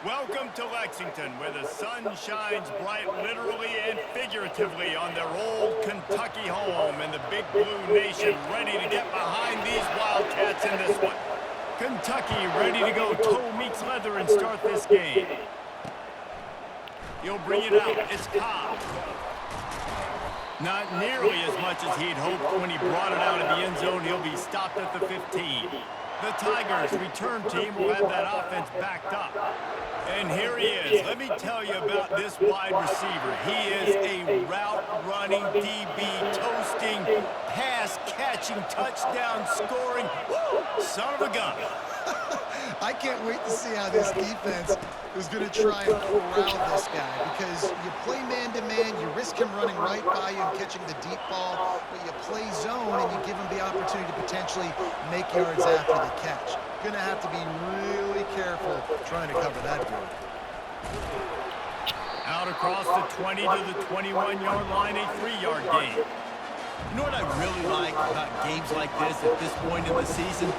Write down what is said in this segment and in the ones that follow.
Welcome to Lexington, where the sun shines bright literally and figuratively on their old Kentucky home, and the Big Blue Nation ready to get behind these Wildcats in this one. Kentucky ready to go toe meets leather and start this game. He'll bring it out. It's Cobb. Not nearly as much as he'd hoped when he brought it out of the end zone. He'll be stopped at the 15. The Tigers' return team will have that offense backed up. And here he is. Let me tell you about this wide receiver. He is a route-running, DB, toasting, pass-catching, touchdown-scoring, son of a gun. I can't wait to see how this defense is going to try and corral this guy, because you play man-to-man, you risk him running right by you and catching the deep ball, but you play zone and you give him the opportunity to potentially make yards after the catch. Going to have to be really careful trying to cover that dude. Out across the 20 to the 21-yard line, a 3-yard gain. You know what I really like about games like this at this point in the season?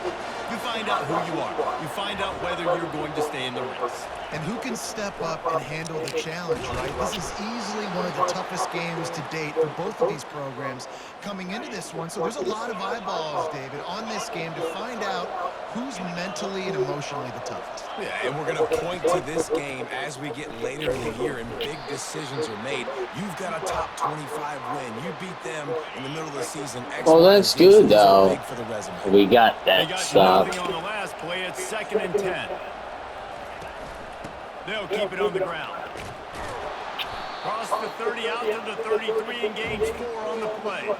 You find out who you are. You find out whether you're going to stay in the race. And who can step up and handle the challenge, right? This is easily one of the toughest games to date for both of these programs coming into this one. So there's a lot of eyeballs, David, on this game to find out who's mentally and emotionally the toughest. Yeah, and we're going to point to this game as we get later in the year and big decisions are made. You've got a top 25 win. You beat them in the middle of the season. Well, that's good, though. For the resume. We got that stop. Nothing on the last play. It's 2nd and 10. They'll keep it on the ground. Cross the 30 out to the 33 and gains 4 on the play.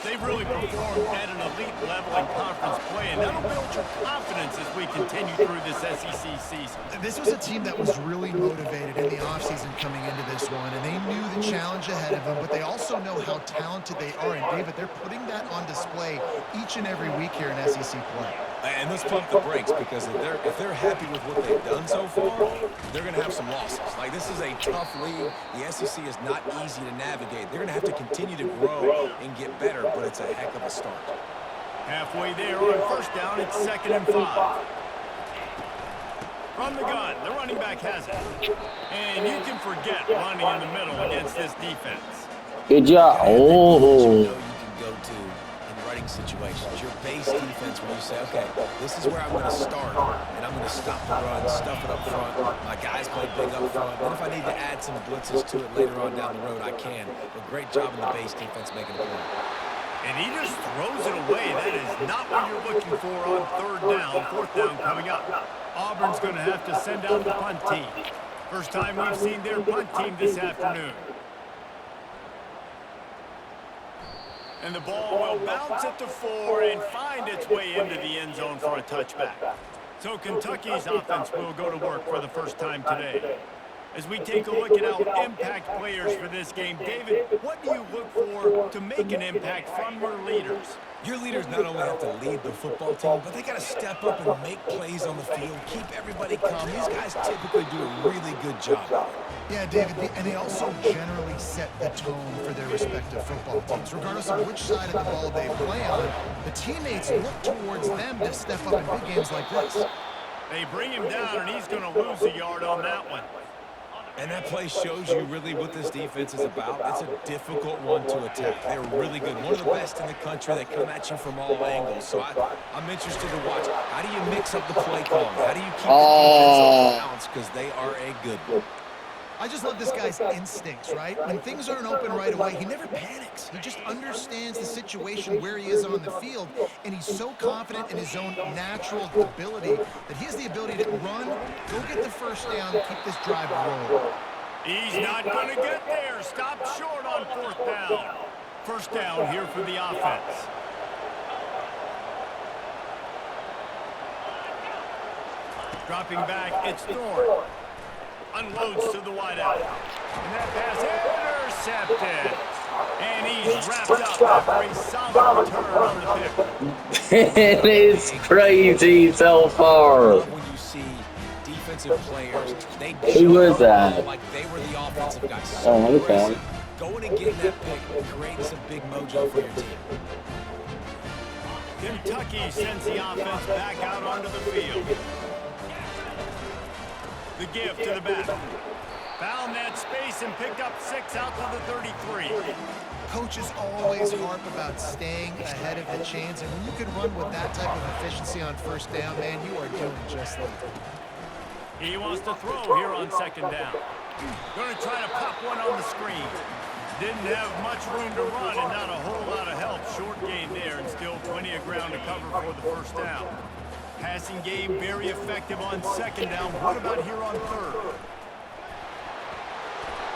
They've really performed at an elite level in conference play, and that'll build your confidence as we continue through this SEC season. This was a team that was really motivated in the offseason coming into this one, and they knew the challenge ahead of them, but they also know how talented they are. And, David, they're putting that on display each and every week here in SEC play. And let's pump the brakes, because if they're happy with what they've done so far, they're going to have some losses. Like, this is a tough league. The SEC is not easy to navigate. They're going to have to continue to grow and get better, but it's a heck of a start. Halfway there on 1st down, it's 2nd and 5. From the gun, the running back has it. And you can forget running in the middle against this defense. Good job. Oh. You can go to in running situations. Your base defense, when you say, okay, this is where I'm going to start, and I'm going to stop the run, stuff it up front. My guys play big up front. Then if I need to add some blitzes to it later on down the road, I can. But great job in the base defense making a play. And he just throws it away. That is not what you're looking for on 3rd down. 4th down coming up. Auburn's going to have to send out the punt team. First time we've seen their punt team this afternoon. And the ball will bounce at the 4 and find its way into the end zone for a touchback. So Kentucky's offense will go to work for the first time today. As we take a look at our impact players for this game, David, what do you look for to make an impact from your leaders? Your leaders not only have to lead the football team, but they got to step up and make plays on the field, keep everybody calm. These guys typically do a really good job. Yeah, David, and they also generally set the tone for their respective football teams. Regardless of which side of the ball they play on, the teammates look towards them to step up in big games like this. They bring him down, and he's going to lose a yard on that one. And that play shows you really what this defense is about. It's a difficult one to attack. They're really good. One of the best in the country. They come at you from all angles. So I'm interested to watch. How do you mix up the play calling? How do you keep the defense off balance? Because they are a good one. I just love this guy's instincts, right? When things aren't open right away, he never panics. He just understands the situation where he is on the field, and he's so confident in his own natural ability that he has the ability to run, go get the 1st down, and keep this drive rolling. He's not going to get there. Stop short on 4th down. 1st down here for the offense. Dropping back, it's Thorne. Unloads to the wideout. And that pass intercepted. And he's wrapped up after a solid return on the pick. It is crazy so far. When you see defensive players, they Who was that? like they were the offensive guys. Oh, okay. Going and getting that pick creates a big mojo for your team. Kentucky sends the offense back out onto the field. The give to the back. Found that space and picked up 6 out to the 33. Coaches always harp about staying ahead of the chains, and when you can run with that type of efficiency on first down, man, you are doing just like that. He wants to throw here on second down. Going to try to pop one on the screen. Didn't have much room to run and not a whole lot of help. Short gain there and still plenty of ground to cover for the first down. Passing game very effective on second down. What about here on third?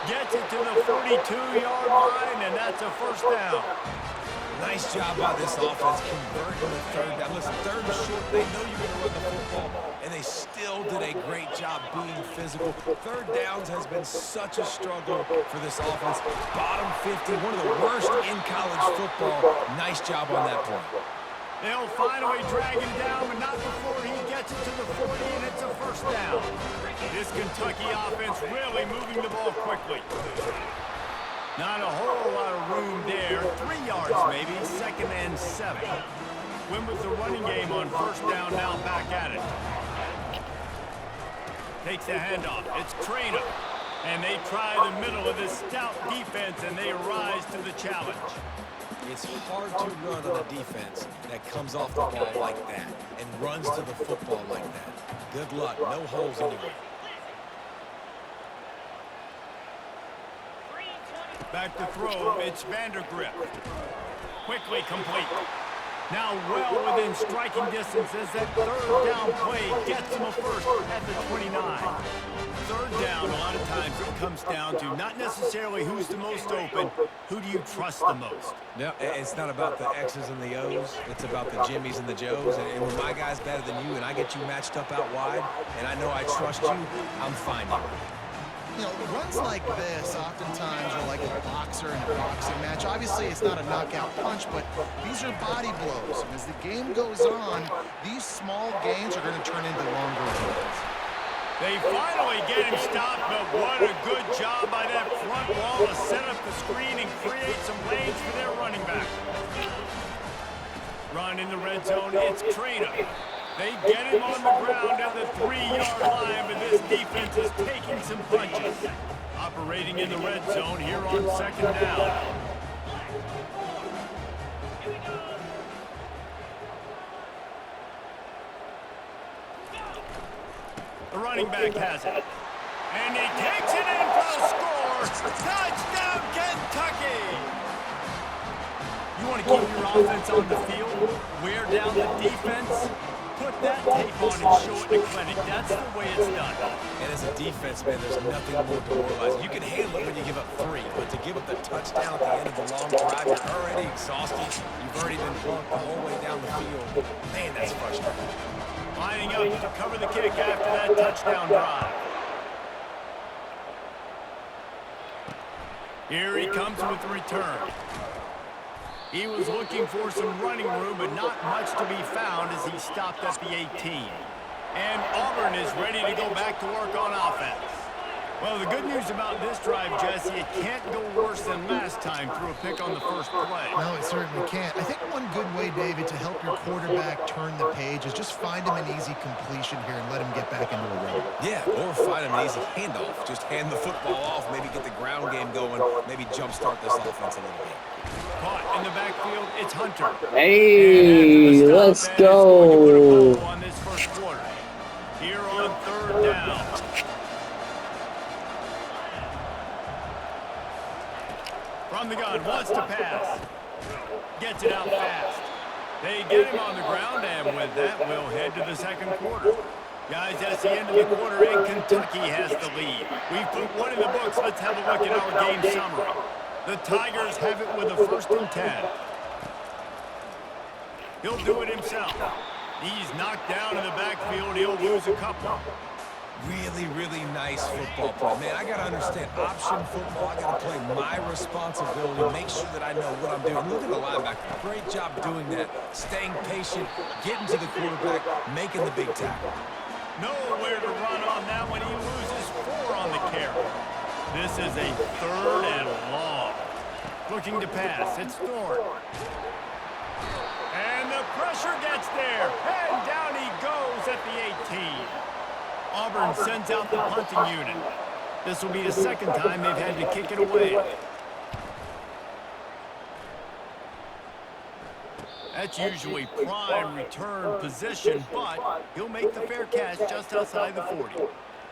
Gets it to the 42-yard line, and that's a first down. Nice job by this offense converting the third down. Listen, third and short, they know you're going to run the football, and they still did a great job being physical. Third downs has been such a struggle for this offense. Bottom 50, one of the worst in college football. Nice job on that play. They'll finally drag him down, but not before he gets it to the 40, and it's a first down. This Kentucky offense really moving the ball quickly. Not a whole lot of room there. 3 yards maybe, 2nd and 7. Win with the running game on first down, now back at it. Takes the handoff. It's Trainer. And they try the middle of this stout defense, and they rise to the challenge. It's hard to run on a defense that comes off the ball like that and runs to the football like that. Good luck. No holes anywhere. Back to throw, it's Vandergrift. Quickly complete. Now well within striking distance as that third down play gets him a first at the 29. Third down, a lot of times it comes down to not necessarily who's the most open, who do you trust the most? No, it's not about the X's and the O's. It's about the Jimmies and the Joes. And when my guy's better than you and I get you matched up out wide and I know I trust you, I'm fine here. You know, runs like this oftentimes are like a boxer in a boxing match. Obviously, it's not a knockout punch, but these are body blows. And as the game goes on, these small gains are going to turn into longer runs. They finally get him stopped, but what a good job by that front wall to set up the screen and create some lanes for their running back. Run in the red zone, it's Trainer. They get him on the ground at the 3-yard line, but this defense is taking some punches. Operating in the red zone here on second down. The running back has it. And he takes it in for the score. Touchdown, Kentucky! You want to keep your offense on the field? Wear down the defense? Put that tape on and show it in the clinic. That's the way it's done. And as a defense, man, there's nothing more demoralizing. You can handle it when you give up 3, but to give up the touchdown at the end of the long drive, you're already exhausted. You've already been bumped the whole way down the field. Man, that's frustrating. Lining up to cover the kick after that touchdown drive. Here he comes with the return. He was looking for some running room, but not much to be found as he stopped at the 18. And Auburn is ready to go back to work on offense. Well, the good news about this drive, Jesse, it can't go worse than last time through a pick on the first play. No, it certainly can't. I think one good way, David, to help your quarterback turn the page is just find him an easy completion here and let him get back into a rhythm. Yeah, or find him an easy handoff. Just hand the football off, maybe get the ground game going, maybe jumpstart this offense a little bit. Caught in the backfield, it's Hunter. Hey, let's go. On this first quarter. Here on third down. From the gun, wants to pass. Gets it out fast. They get him on the ground, and with that, we'll head to the second quarter. Guys, that's the end of the quarter, and Kentucky has the lead. We've put one in the books. Let's have a look at our game summary. The Tigers have it with a 1st and 10. He'll do it himself. He's knocked down in the backfield. He'll lose a couple. Really, really nice football play. Man, I got to understand, option football, I got to play my responsibility, make sure that I know what I'm doing. Look at the linebacker. Great job doing that, staying patient, getting to the quarterback, making the big tackle. Nowhere to run on that one. He loses 4 on the carry. This is a 3rd and long. Looking to pass. It's Thorne. And the pressure gets there. And down he goes at the 18. Auburn sends out the punting unit. This will be the second time they've had to kick it away. That's usually prime return position, but he'll make the fair catch just outside the 40.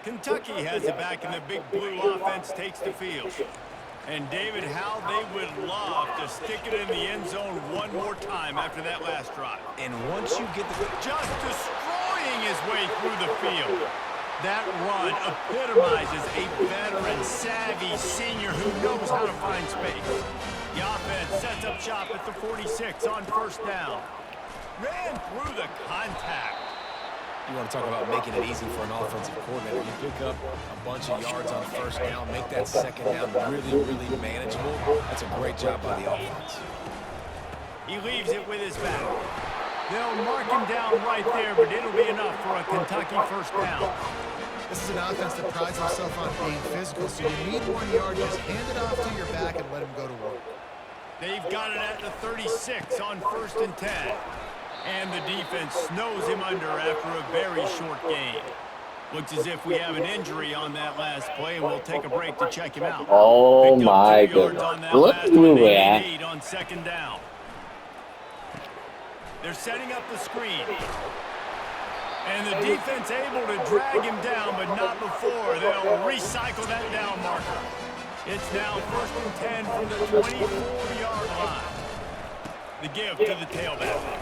Kentucky has it back, and the big blue offense takes the field. And, David, how they would love to stick it in the end zone one more time after that last drive. And once you get the... Just destroying his way through the field. That run epitomizes a veteran, savvy senior who knows how to find space. The offense sets up shop at the 46 on first down. Ran through the contact. You want to talk about making it easy for an offensive coordinator. You pick up a bunch of yards on first down, make that second down really, really manageable. That's a great job by the offense. He leaves it with his back. They'll mark him down right there, but it'll be enough for a Kentucky first down. This is an offense that prides itself on being physical, so you need 1 yard, just hand it off to your back and let him go to work. They've got it at the 36 on first and 10. And the defense snows him under after a very short game. Looks as if we have an injury on that last play, and we'll take a break to check him out. Oh my goodness. Look through that. On second down. They're setting up the screen. And the defense able to drag him down, but not before. They'll recycle that down marker. It's now first and 10 from the 24-yard line. The give to the tailback.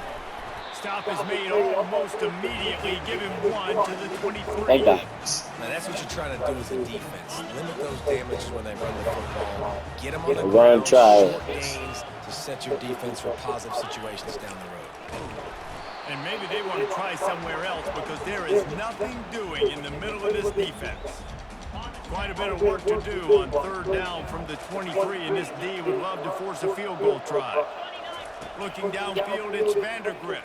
Stop is made almost immediately. Give him 1 to the 23. Thank God. Now that's what you're trying to do as a defense. Limit those damages when they run the football. Get them on the ground, short gains to set your defense for positive situations down the road. And maybe they want to try somewhere else because there is nothing doing in the middle of this defense. Quite a bit of work to do on third down from the 23, and this D would love to force a field goal try. Looking downfield, it's Vandergrift.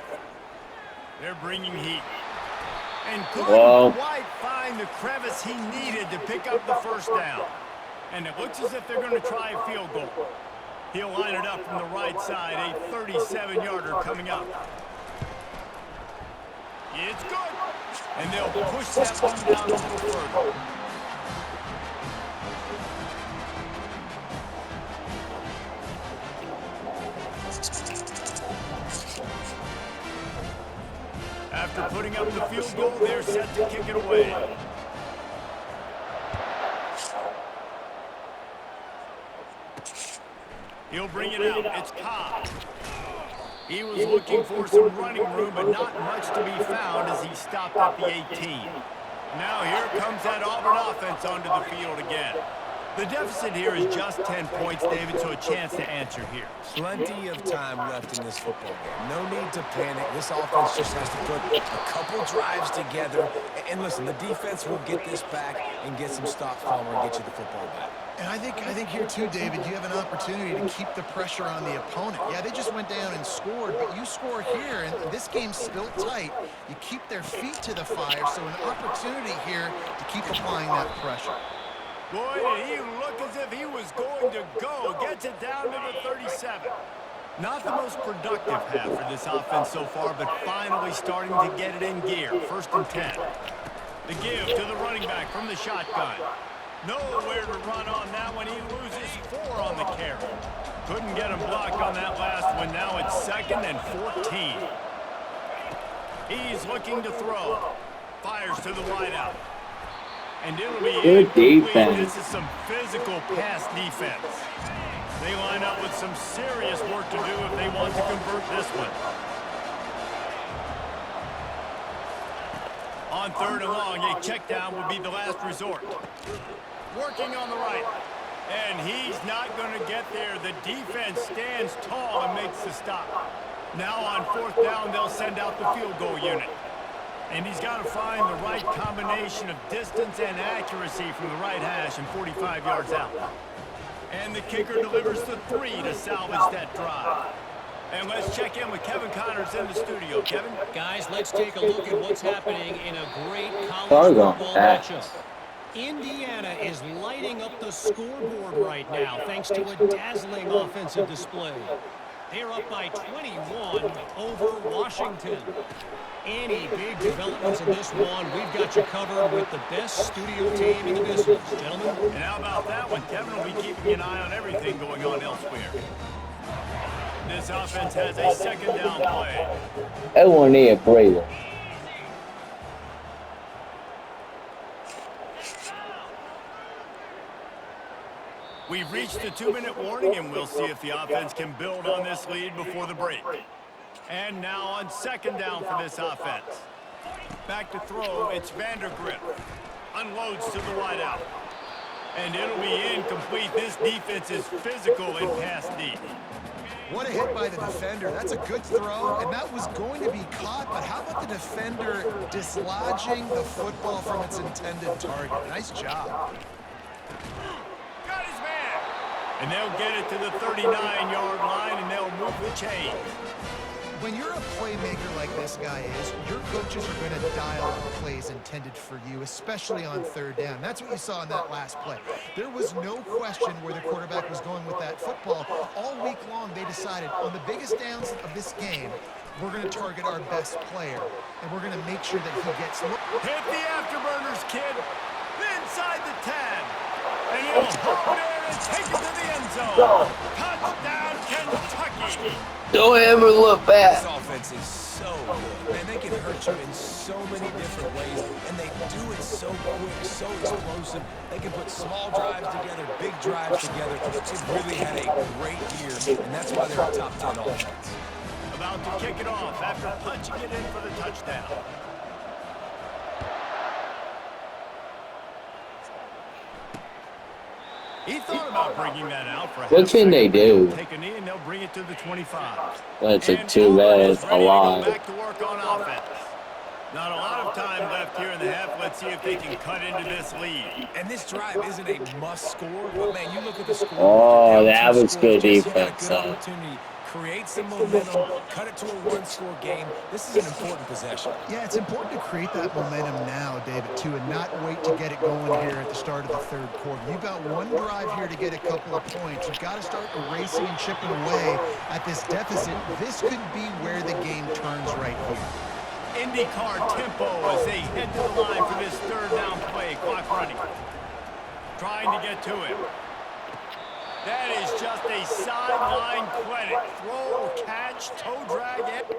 They're bringing heat. And couldn't quite find the crevice he needed to pick up the first down. And it looks as if they're going to try a field goal. He'll line it up from the right side, a 37-yarder coming up. It's good. And they'll push that one down a little further. After putting up the field goal, they're set to kick it away. He'll bring it out. It's Cobb. He was looking for some running room, but not much to be found as he stopped at the 18. Now here comes that Auburn offense onto the field again. The deficit here is just 10 points, David, so a chance to answer here. Plenty of time left in this football game. No need to panic. This offense just has to put a couple drives together. And listen, the defense will get this back and get some stops following and get you the football back. And I think here too, David, you have an opportunity to keep the pressure on the opponent. Yeah, they just went down and scored, but you score here, and this game's still tight. You keep their feet to the fire, so an opportunity here to keep applying that pressure. Boy, did he look as if he was going to go. Gets it down to the 37. Not the most productive half for this offense so far, but finally starting to get it in gear. First and 10. The give to the running back from the shotgun. Nowhere to run on that one. He loses 4 on the carry. Couldn't get him blocked on that last one. Now it's second and 14. He's looking to throw. Fires to the wideout. And it'll be good defense. This is some physical pass defense. They line up with some serious work to do if they want to convert this one. On third and long, a check down would be the last resort. Working on the right. And he's not going to get there. The defense stands tall and makes the stop. Now on fourth down, they'll send out the field goal unit. And he's got to find the right combination of distance and accuracy from the right hash and 45 yards out. And the kicker delivers the 3 to salvage that drive. And let's check in with Kevin Connors in the studio. Kevin? Guys, let's take a look at what's happening in a great college football matchup. Indiana is lighting up the scoreboard right now thanks to a dazzling offensive display. They are up by 21 over Washington. Any big developments in this one, we've got you covered with the best studio team in the business, gentlemen. And how about that one? Kevin will be keeping an eye on everything going on elsewhere. This offense has a second down play. Everyone need a breather. We've reached the 2-minute warning, and we'll see if the offense can build on this lead before the break. And now on second down for this offense. Back to throw, it's Vandergrift. Unloads to the wideout. And it'll be incomplete. This defense is physical and pass deep. What a hit by the defender. That's a good throw, and that was going to be caught, but how about the defender dislodging the football from its intended target? Nice job. Got his man. And they'll get it to the 39-yard line, and they'll move the chains. When you're a playmaker like this guy is, your coaches are going to dial up plays intended for you, especially on third down. That's what you saw in that last play. There was no question where the quarterback was going with that football. All week long, they decided on the biggest downs of this game, we're going to target our best player, and we're going to make sure that he gets... Hit the afterburners, kid. Inside the 10. And he'll hop in and take it to the end zone. Touchdown, Kentucky. Don't ever look back. This offense is so good. Man, they can hurt you in so many different ways, and they do it so quick, so explosive. They can put small drives together, big drives together. They've really had a great year, and that's why they're a top 10 offense. About to kick it off after punching it in for the touchdown. He thought about bringing that out for a What can they do? Take a knee and they'll bring it to the 25. That's a too bad. A lot. Back to work on offense. Not a lot of time left here in the half. Let's see if they can cut into this lead. And this drive isn't a must score, but man, you look at the score. Oh, that was good defense. Good opportunity. Create some momentum, cut it to a one-score game. This is an important possession. Yeah, it's important to create that momentum now, David, too, and not wait to get it going here at the start of the third quarter. You've got one drive here to get a couple of points. You've got to start erasing and chipping away at this deficit. This could be where the game turns right here. IndyCar tempo as they head to the line for this third down play. Clock running. Trying to get to him. That is just a sideline credit. Throw, catch, toe drag, and...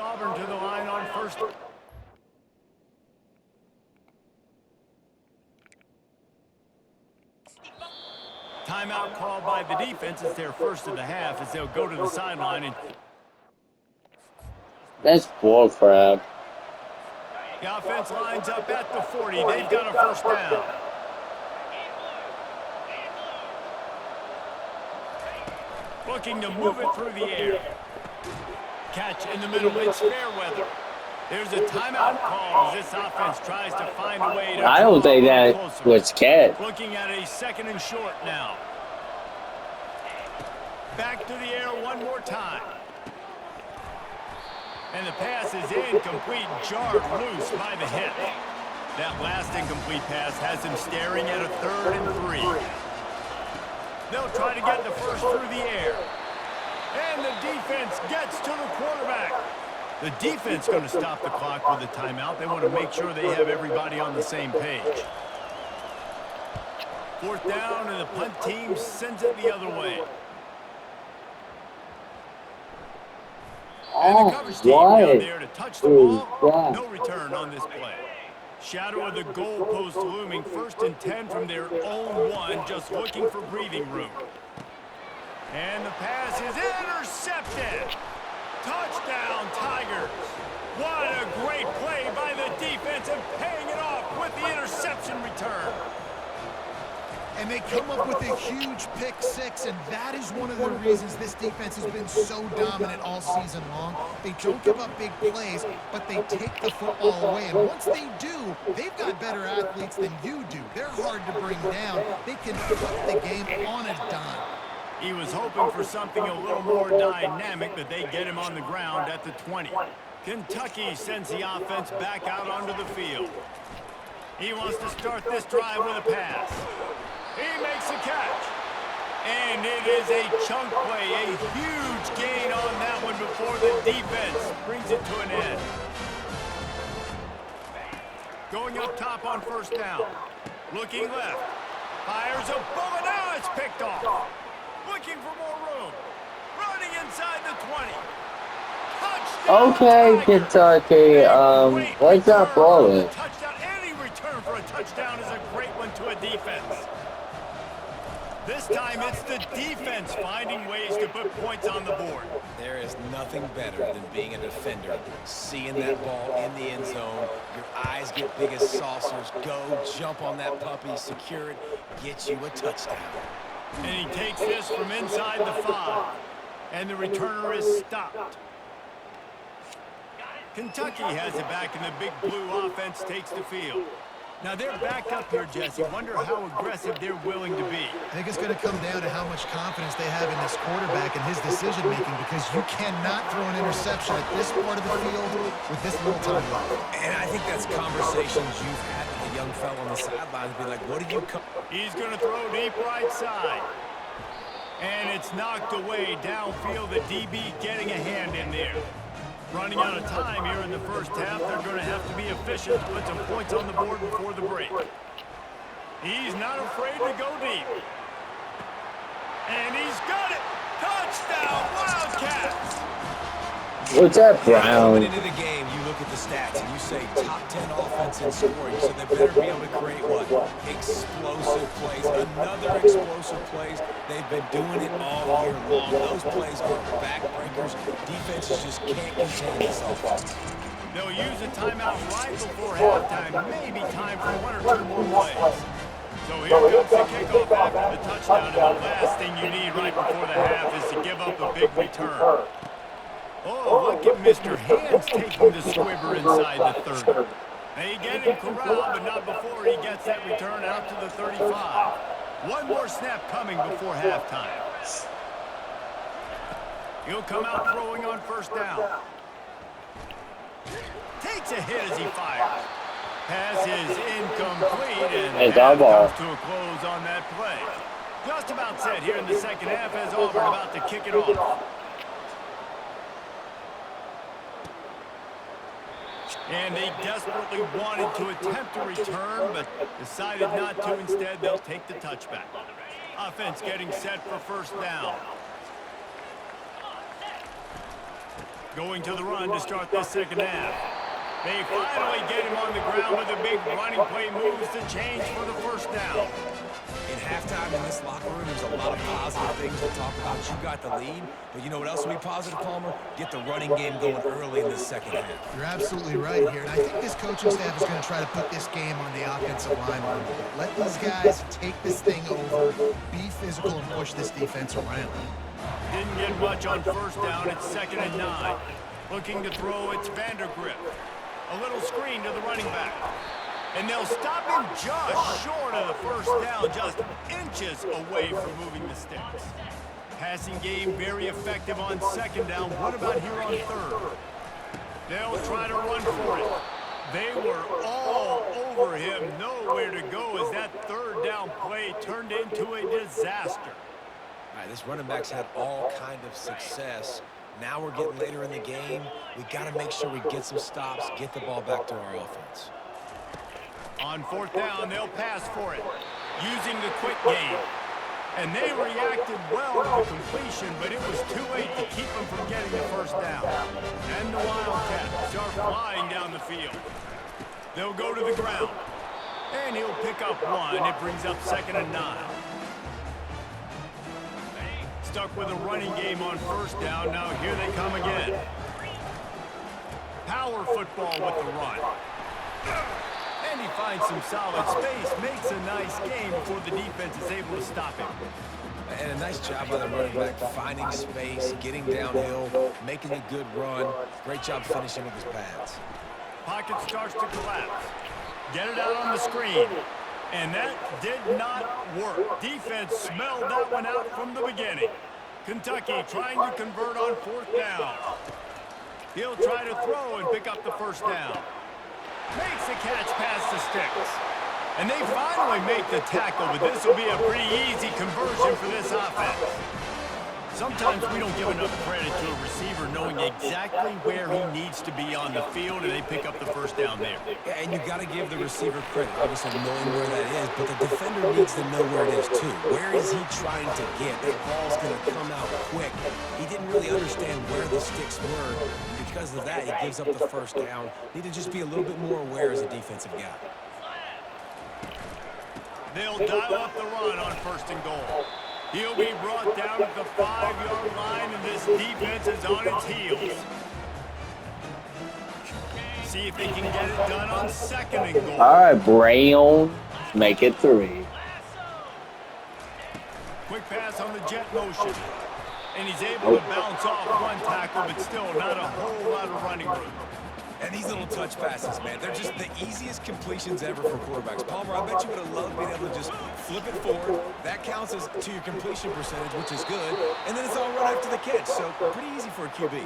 Auburn to the line on first. Timeout called by the defense. It's their first of the half as they'll go to the sideline. And That's bull crap. the offense lines up at the 40. They've got a first down. Looking to move it through the air. Catch in the middle. It's fair weather. There's a timeout call as this offense tries to find a way to... I don't think that was catch. Looking at a second and short now. Back to the air one more time. And the pass is incomplete, jarred loose by the hit. That last incomplete pass has him staring at a 3rd and 3. They'll try to get the first through the air. And the defense gets to the quarterback. The defense going to stop the clock with a timeout. They want to make sure they have everybody on the same page. 4th down, and the punt team sends it the other way. And the coverage team down there to touch the ball. No return on this play. Shadow of the goalpost looming. 1st and 10 from their own 1, just looking for breathing room. And the pass is intercepted. Touchdown, Tigers. What a great play by the defense and paying it off with the interception return. And they come up with a huge pick six, and that is one of the reasons this defense has been so dominant all season long. They don't give up big plays, but they take the football away. And once they do, they've got better athletes than you do. They're hard to bring down. They can flip the game on a dime. He was hoping for something a little more dynamic, but they get him on the ground at the 20. Kentucky sends the offense back out onto the field. He wants to start this drive with a pass. He makes a catch. And it is a chunk play, a huge gain on that one before the defense brings it to an end. Going up top on first down. Looking left. Fires a bullet. Now it's picked off. Looking for more room. Running inside the 20. Touchdown, Okay, Kentucky, what's up, rolling? Touchdown. Any return for a touchdown is a great one to a defense. This time it's the defense finding ways to put points on the board. There is nothing better than being a defender. Seeing that ball in the end zone, your eyes get big as saucers. Go, jump on that puppy, secure it, get you a touchdown. And he takes this from inside the 5. And the returner is stopped. Kentucky has it back, and the big blue offense takes the field. Now they're back up here, Jesse. Wonder how aggressive they're willing to be. I think it's going to come down to how much confidence they have in this quarterback and his decision-making, because you cannot throw an interception at this part of the field with this little time left. And I think that's conversations you've had with a young fellow on the sidelines. Be like, what do you come? He's going to throw deep right side. And it's knocked away downfield. The DB getting a hand in there. Running out of time here in the first half. They're going to have to be efficient to put some points on the board before the break. He's not afraid to go deep. And he's got it. Touchdown, Wildcats. What's up, Brown? Coming into the game, you look at the stats and you say top 10 offense in scoring, so they better be able to create what? Explosive plays. Another explosive plays. They've been doing it all year long. Those plays are backbreakers. Defenses just can't contain this offense. They'll use a timeout right before halftime. Maybe time for 1 or 2 more plays. So here comes the kickoff after the touchdown, and the last thing you need right before the half is to give up a big return. Oh, look at Mr. Hands taking the squibber inside the 30. They get him corralled, but not before he gets that return out to the 35. One more snap coming before halftime. He'll come out throwing on first down. Takes a hit as he fires. Pass is incomplete, and that comes to a close on that play. Just about set here in the second half as Auburn about to kick it off. And they desperately wanted to attempt a return, but decided not to. Instead, they'll take the touchback. Offense getting set for first down. Going to the run to start this second half. They finally get him on the ground with a big running play moves to change for the first down. In halftime in this locker room, there's a lot of positive things to talk about. You got the lead, but you know what else will be positive, Palmer? Get the running game going early in this second half. You're absolutely right here, and I think this coaching staff is going to try to put this game on the offensive line a little bit. Let these guys take this thing over, be physical, and push this defense around. Didn't get much on first down. It's 2nd and 9. Looking to throw, it's Vandergrift. A little screen to the running back. And they'll stop him just short of the first down, just inches away from moving the sticks. Passing game very effective on second down. What about here on third? They'll try to run for it. They were all over him. Nowhere to go as that third down play turned into a disaster. All right, this running back's had all kind of success. Now we're getting later in the game. We got to make sure we get some stops, get the ball back to our offense. On fourth down, they'll pass for it, using the quick game. And they reacted well to the completion, but it was too late to keep them from getting the first down. And the Wildcats are flying down the field. They'll go to the ground. And he'll pick up 1. It brings up 2nd and 9. Stuck with a running game on first down. Now here they come again. Power football with the run. And he finds some solid space, makes a nice game before the defense is able to stop him. And a nice job by the running back, finding space, getting downhill, making a good run. Great job finishing with his pads. Pocket starts to collapse. Get it out on the screen. And that did not work. Defense smelled that one out from the beginning. Kentucky trying to convert on 4th down. He'll try to throw and pick up the first down. Makes the catch past the sticks. And they finally make the tackle, but this will be a pretty easy conversion for this offense. Sometimes we don't give enough credit to a receiver knowing exactly where he needs to be on the field, and they pick up the first down there. Yeah, and you got to give the receiver credit, obviously knowing where that is, but the defender needs to know where it is too. Where is he trying to get? That ball's going to come out quick. He didn't really understand where the sticks were. Because of that, he gives up the first down. Need to just be a little bit more aware as a defensive guy. They'll dial up the run on 1st and goal. He'll be brought down at the 5-yard line, and this defense is on its heels. See if they can get it done on 2nd and goal. All right, Brown, make it 3. Quick pass on the jet motion. And he's able to bounce off one tackle, but still not a whole lot of running room. And these little touch passes, man, they're just the easiest completions ever for quarterbacks. Palmer, I bet you would have loved being able to just flip it forward. That counts as to your completion percentage, which is good. And then it's all run after the catch, so pretty easy for a QB.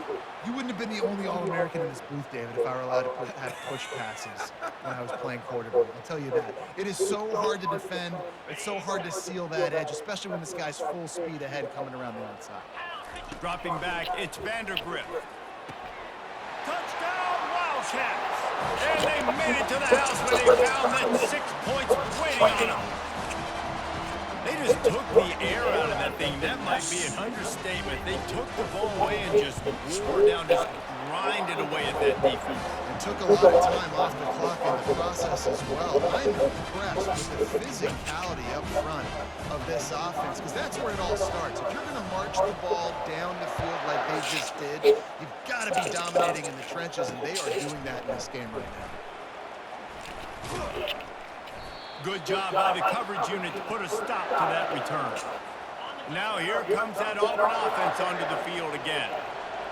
You wouldn't have been the only All-American in this booth, David, if I were allowed to have push passes when I was playing quarterback. I'll tell you that. It is so hard to defend. It's so hard to seal that edge, especially when this guy's full speed ahead coming around the outside. Dropping back, it's Vandergrift. Touchdown, Wildcats! And they made it to the house where they found that 6 points waiting on them. They just took the air out of that thing. That might be an understatement. They took the ball away and just wore down, just grinded away at that defense. And took a lot of time off the clock in the process as well. I'm impressed with the physicality up front of this offense, because that's where it all starts. If you're going to march the ball down the field like they just did, you've got to be dominating in the trenches, and they are doing that in this game right now. Good job by the coverage unit to put a stop to that return. Now here comes that Auburn offense onto the field again.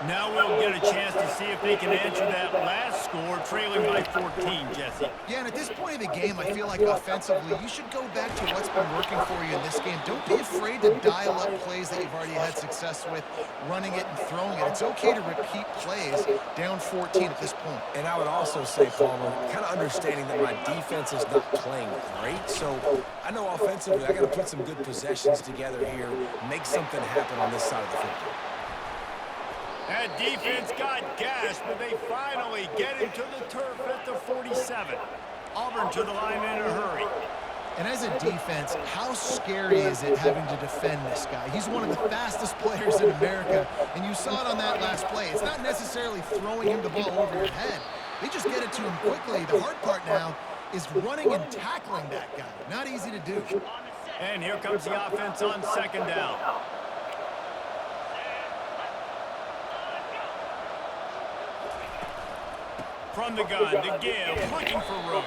Now we'll get a chance to see if they can answer that last score, trailing by 14, Jesse. Yeah, and at this point of the game, I feel like offensively, you should go back to what's been working for you in this game. Don't be afraid to dial up plays that you've already had success with, running it and throwing it. It's okay to repeat plays down 14 at this point. And I would also say, Palmer, kind of understanding that my defense is not playing great, so I know offensively I got to put some good possessions together here, make something happen on this side of the football. That defense got gashed, but they finally get him to the turf at the 47. Auburn to the line in a hurry. And as a defense, how scary is it having to defend this guy? He's one of the fastest players in America, and you saw it on that last play. It's not necessarily throwing him the ball over your head. They just get it to him quickly. The hard part now is running and tackling that guy. Not easy to do. And here comes the offense on 2nd down. From the gun to give, looking for room.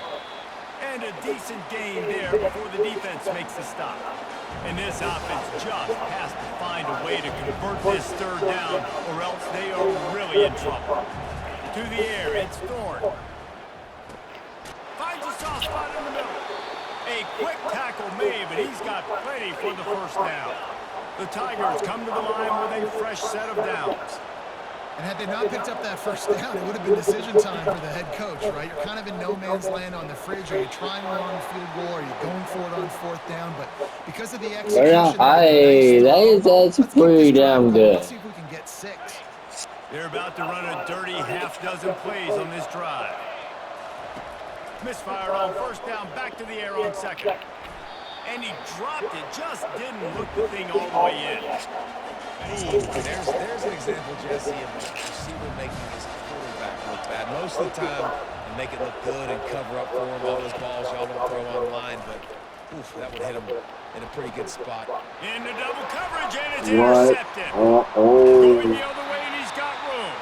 And a decent gain there before the defense makes the stop. And this offense just has to find a way to convert this 3rd down, or else they are really in trouble. To the air, it's Thorne. Finds a soft spot in the middle. A quick tackle made, but he's got plenty for the first down. The Tigers come to the line with a fresh set of downs. And had they not picked up that first down, it would have been decision time for the head coach, right? You're kind of in no man's land on the fridge. Are you trying one on the field goal? Are you going for it on 4th down? But because of the execution, that's pretty damn good. Let's see if we can get 6. They're about to run a dirty half-dozen plays on this drive. Misfire on 1st down, back to the air on 2nd. And he dropped it, just didn't look the thing all the way in. Ooh, there's an example, Jesse, of a receiver making his quarterback look bad. Most of the time, they make it look good and cover up for him. All those balls y'all don't throw online, but oof, that would hit him in a pretty good spot. Into double coverage, and it's intercepted. Going the other way, and he's got room.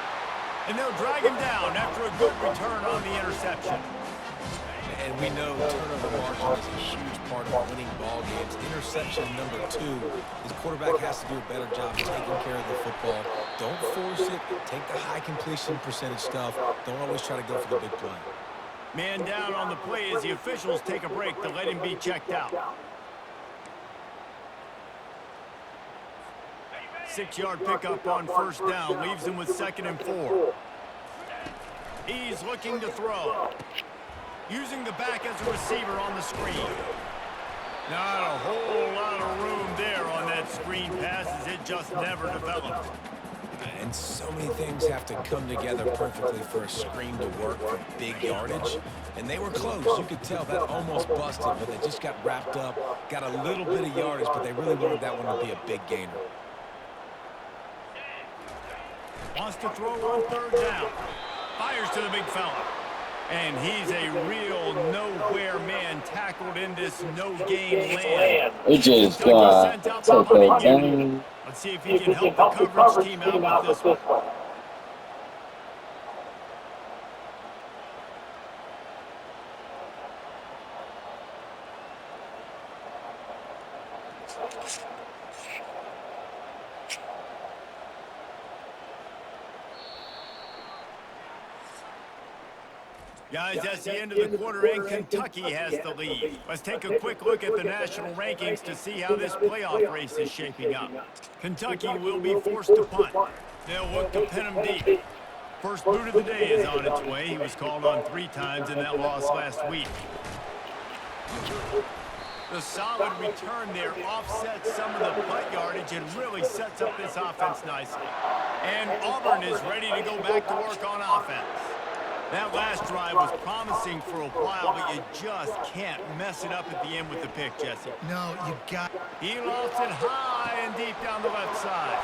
And they'll drag him down after a good return on the interception. And we know turnover margin is a huge part of winning ball games. Interception number 2. His quarterback has to do a better job taking care of the football. Don't force it. Take the high completion percentage stuff. Don't always try to go for the big play. Man down on the play as the officials take a break to let him be checked out. 6-yard pickup on first down leaves him with 2nd and 4. He's looking to throw. Using the back as a receiver on the screen. Not a whole lot of room there on that screen pass as it just never developed. And so many things have to come together perfectly for a screen to work for big yardage. And they were close. You could tell that almost busted, but they just got wrapped up, got a little bit of yardage, but they really wanted that one to be a big gainer. Wants to throw on 3rd down. Fires to the big fella. And he's a real nowhere man tackled in this no-gain land. We just Sent out the took punting it unit. down. Let's see if he can help the coverage team out with this one. Guys, that's the end of the quarter, and Kentucky has the lead. Let's take a quick look at the national rankings to see how this playoff race is shaping up. Kentucky will be forced to punt. They'll look to pin them deep. First boot of the day is on its way. He was called on 3 times in that loss last week. The solid return there offsets some of the punt yardage and really sets up this offense nicely. And Auburn is ready to go back to work on offense. That last drive was promising for a while, but you just can't mess it up at the end with the pick, Jesse. No, you got... He lofts it high and deep down the left side.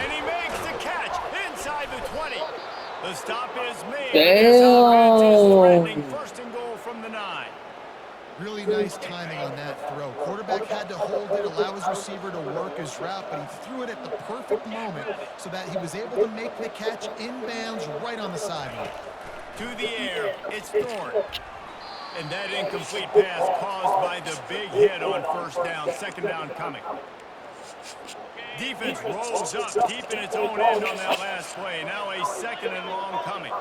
And he makes the catch inside the 20. The stop is made. This offense is threatening 1st and goal from the 9. Really nice timing on that throw. Quarterback had to hold it, allow his receiver to work his route, but he threw it at the perfect moment so that he was able to make the catch inbounds right on the sideline. To the air, it's Thorne. And that incomplete pass caused by the big hit on 1st down, 2nd down coming. Defense rolls up, keeping its own end on that last play. Now a 2nd and long coming.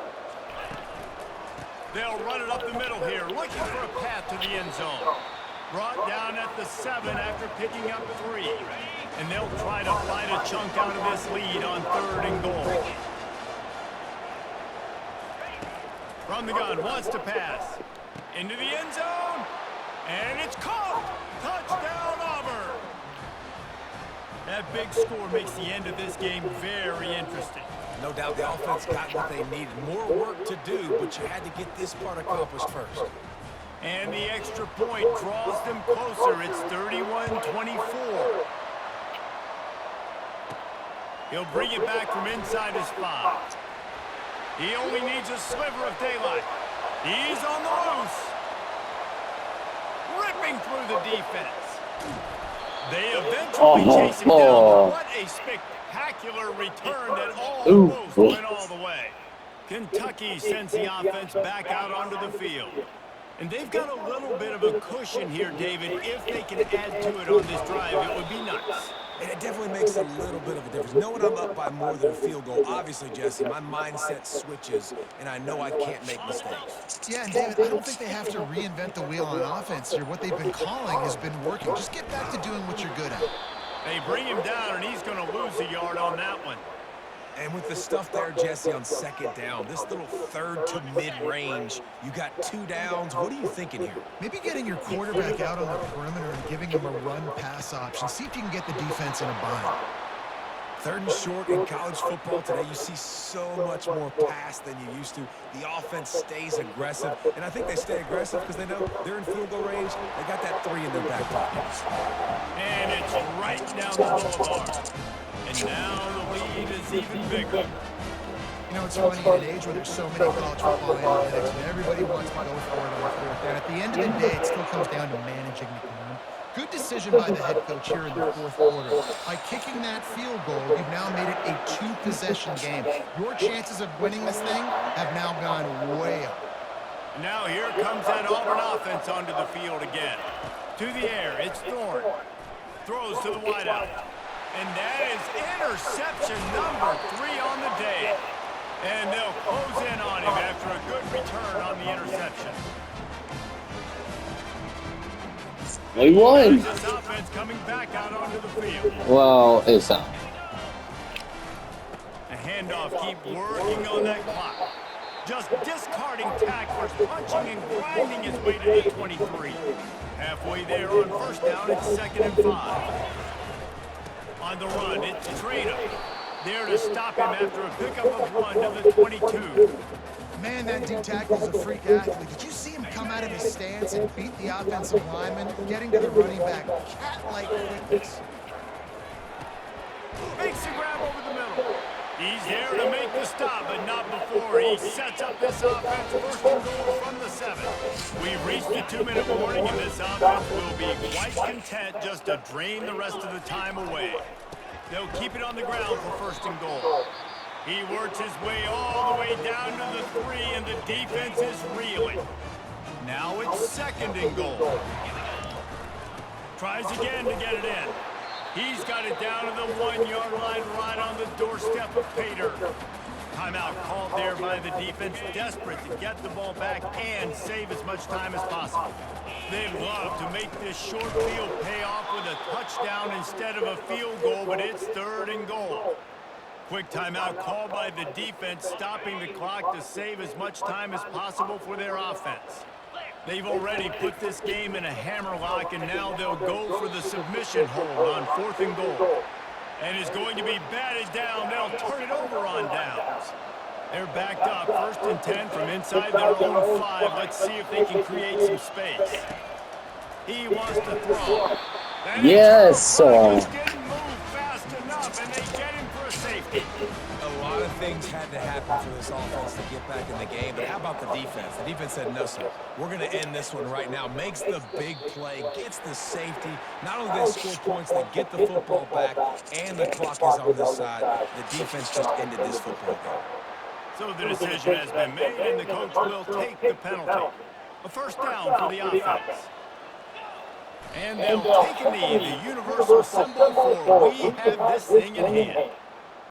They'll run it up the middle here, looking for a path to the end zone. Brought down at the 7 after picking up 3. And they'll try to fight a chunk out of this lead on 3rd and goal. From the gun, wants to pass. Into the end zone. And it's caught. Touchdown, Auburn. That big score makes the end of this game very interesting. No doubt the offense got what they needed. More work to do, but you had to get this part accomplished first. And the extra point draws them closer. It's 31-24. He'll bring it back from inside his 5. He only needs a sliver of daylight. He's on the loose. Ripping through the defense. They eventually chase him down. What a spectacular return that almost went all the way. Kentucky sends the offense back out onto the field. And they've got a little bit of a cushion here, David. If they can add to it on this drive, it would be nice. And it definitely makes a little bit of a difference. Knowing I'm up by more than a field goal, obviously, Jesse, my mindset switches, and I know I can't make mistakes. Yeah, and David, I don't think they have to reinvent the wheel on offense here. What they've been calling has been working. Just get back to doing what you're good at. They bring him down, and he's going to lose a yard on that one. And with the stuff there, Jesse, on 2nd down, this little 3rd to mid-range, you got 2 downs. What are you thinking here? Maybe getting your quarterback out on the perimeter and giving him a run-pass option. See if you can get the defense in a bind. 3rd and short in college football today, you see so much more pass than you used to. The offense stays aggressive, and I think they stay aggressive because they know they're in field goal range. They got that 3 in their back pocket. And it's right down the boulevard. And now the lead is even bigger. You know, it's funny, in an age where there's so many college football analytics and everybody wants to go for it on 4th down. At the end of the day, it still comes down to managing the game. Good decision by the head coach here in the 4th quarter. By kicking that field goal, you've now made it a 2-possession game. Your chances of winning this thing have now gone way up. Now here comes that Auburn offense onto the field again. To the air, it's Thorne. Throws to the wideout. And that is interception number 3 on the day. And they'll close in on him after a good return on the interception. We won. This offense coming back out onto the field. Well, it's not. The handoff, keep working on that clock. Just discarding tacklers, punching and grinding his way to the 23. Halfway there on first down, it's 2nd and 5. On the run, it's Trina. There to stop him after a pickup of 1 to the 22. Man, that D tackle's a freak athlete. Did you see him come out of his stance and beat the offensive lineman, getting to the running back? Cat-like quickness. Makes the grab over the middle. He's there to make the stop, but not before he sets up this offense. 1st and goal from the 7. We've reached the 2-minute warning, and this offense will be quite content just to drain the rest of the time away. They'll keep it on the ground for 1st and goal. He works his way all the way down to the 3, and the defense is reeling. Now it's 2nd and goal. Tries again to get it in. He's got it down to the 1-yard line right on the doorstep of Pater. Timeout called there by the defense, desperate to get the ball back and save as much time as possible. They'd love to make this short field pay off with a touchdown instead of a field goal, but it's 3rd and goal. Quick timeout called by the defense, stopping the clock to save as much time as possible for their offense. They've already put this game in a hammerlock, and now they'll go for the submission hold on 4th and goal. And it's going to be batted down. They'll turn it over on downs. They're backed up, 1st and 10 from inside their own 5. Let's see if they can create some space. He wants to throw. Yes, Didn't move fast enough, and they get him for a safety. A lot of things had to happen for this offense to get back in the game, but how about the defense? The defense said, no, sir, we're going to end this one right now. Makes the big play, gets the safety. Not only they score points, they get the football back, and the clock is on this side. The defense just ended this football game. So the decision has been made, and the coach will take the penalty. A 1st down for the offense. And they'll take a knee, the universal symbol for we have this thing in hand.